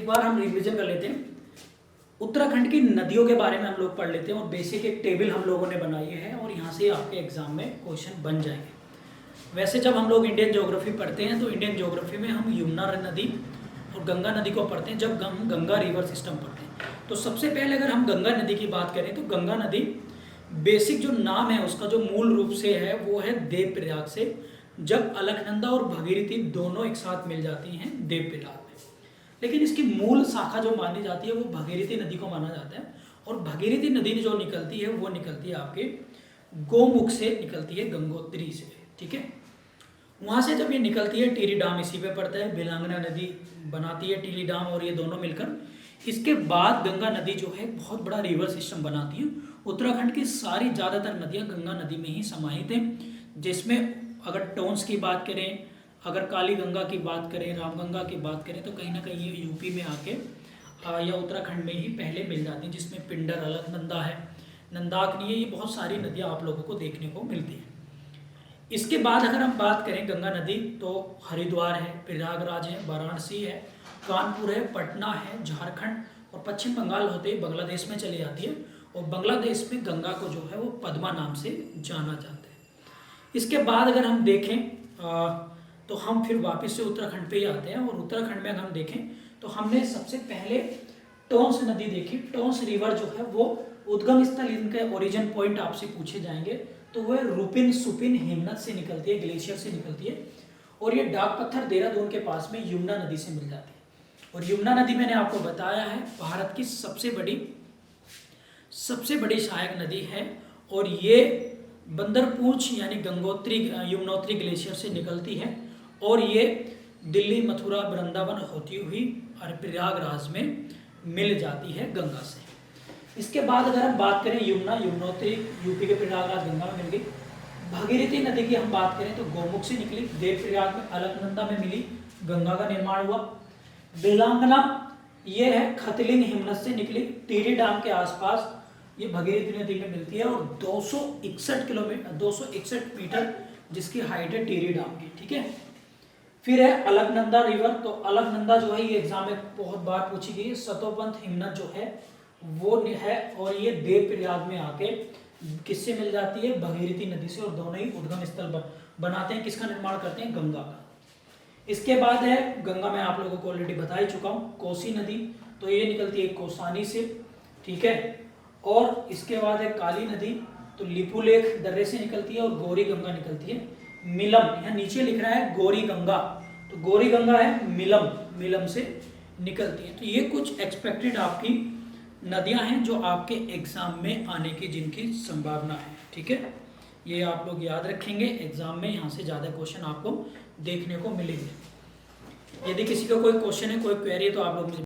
एक बार हम रिविजन कर लेते हैं। उत्तराखंड की नदियों के बारे में हम लोग पढ़ लेते हैं और बेसिक एक टेबल हम लोगों ने बनाई है और यहाँ से आपके एग्जाम में क्वेश्चन बन जाएंगे। वैसे जब हम लोग इंडियन ज्योग्राफी पढ़ते हैं तो इंडियन ज्योग्राफी में हम यमुना नदी और गंगा नदी को पढ़ते हैं जब हम गंगा रिवर सिस्टम पढ़ते हैं। तो सबसे पहले अगर हम गंगा नदी की बात करें तो गंगा नदी बेसिक जो नाम है उसका जो मूल रूप से है वो है देवप्रयाग से, जब अलकनंदा और भगीरथी दोनों एक साथ मिल जाती हैं देवप्रयाग में। लेकिन इसकी मूल शाखा जो मानी जाती है वो भगीरथी नदी को माना जाता है और भगीरथी नदी जो निकलती है वो निकलती है आपके गोमुख से, निकलती है गंगोत्री से। ठीक है, वहाँ से जब ये निकलती है टिहरी डैम इसी पे पड़ता है, बिलांगना नदी बनाती है टिहरी डैम और ये दोनों मिलकर। इसके बाद गंगा नदी जो है बहुत बड़ा रिवर सिस्टम बनाती है। उत्तराखंड की सारी ज़्यादातर नदियाँ गंगा नदी में ही समाहित हैं, जिसमें अगर टोंस की बात करें, अगर काली गंगा की बात करें, रामगंगा की बात करें तो कहीं ना कहीं ये यूपी में आके या उत्तराखंड में ही पहले मिल जाती हैं, जिसमें पिंडर, अलकनंदा है, नंदाकिनी है, ये बहुत सारी नदियाँ आप लोगों को देखने को मिलती हैं। इसके बाद अगर हम बात करें गंगा नदी तो हरिद्वार है, प्रयागराज है, वाराणसी है, कानपुर है, पटना है, झारखंड और पश्चिम बंगाल होते ही बांग्लादेश में चली जाती है और बांग्लादेश में गंगा को जो है वो पद्मा नाम से जाना जाता है। इसके बाद अगर हम देखें तो हम फिर वापस से उत्तराखंड पे ही आते हैं और उत्तराखंड में अगर हम देखें तो हमने सबसे पहले टोंस नदी देखी। टोंस रिवर जो है वो उद्गम स्थल, इनके ओरिजिन पॉइंट आपसे पूछे जाएंगे तो वह रूपिन सुपिन हिमनद से निकलती है, ग्लेशियर से निकलती है और ये डाक पत्थर देहरादून के पास में यमुना नदी से मिल जाती है। और यमुना नदी मैंने आपको बताया है भारत की सबसे बड़ी सहायक नदी है और ये बंदरपूंछ यानी गंगोत्री यमुनोत्री ग्लेशियर से निकलती है और ये दिल्ली, मथुरा, वृंदावन होती हुई और प्रयागराज में मिल जाती है गंगा से। इसके बाद अगर हम बात करें यमुनोत्री यूपी के प्रयागराज गंगा में मिल गई। भागीरथी नदी की हम बात करें तो गोमुख से निकली, देवप्रयाग में अलकनंदा में मिली, गंगा का निर्माण हुआ। बेलांगना ये है खतलिंग हिमनद से निकली, टिहरी डैम के आसपास ये भगीरथी नदी में मिलती है और 261 मीटर जिसकी हाइट है टिहरी डैम की। ठीक है, फिर है अलकनंदा रिवर। तो अलकनंदा जो है ये एग्जाम में बहुत बार पूछी गई है। सतोपंथ हिमनद जो है वो है और ये देवप्रयाग में आके किससे मिल जाती है, भगीरथी नदी से, और दोनों ही उद्गम स्थल बनाते हैं। किसका निर्माण करते हैं, गंगा का। इसके बाद है गंगा, मैं आप लोगों को ऑलरेडी बता ही चुका हूँ, कोसी नदी। तो ये निकलती है कोसानी से। ठीक है, और इसके बाद है काली नदी, तो लिपुलेख दर्रे से निकलती है और गौरी गंगा निकलती है। मिलम, यहाँ नीचे लिख रहा है गौरी गंगा, तो गौरी गंगा है मिलम से निकलती है। तो ये कुछ एक्सपेक्टेड आपकी नदियां हैं जो आपके एग्जाम में आने की जिनकी संभावना है। ठीक है, ये आप लोग याद रखेंगे, एग्जाम में यहाँ से ज़्यादा क्वेश्चन आपको देखने को मिलेंगे। यदि किसी का कोई क्वेश्चन है, कोई क्वेरी है तो आप लोग मुझे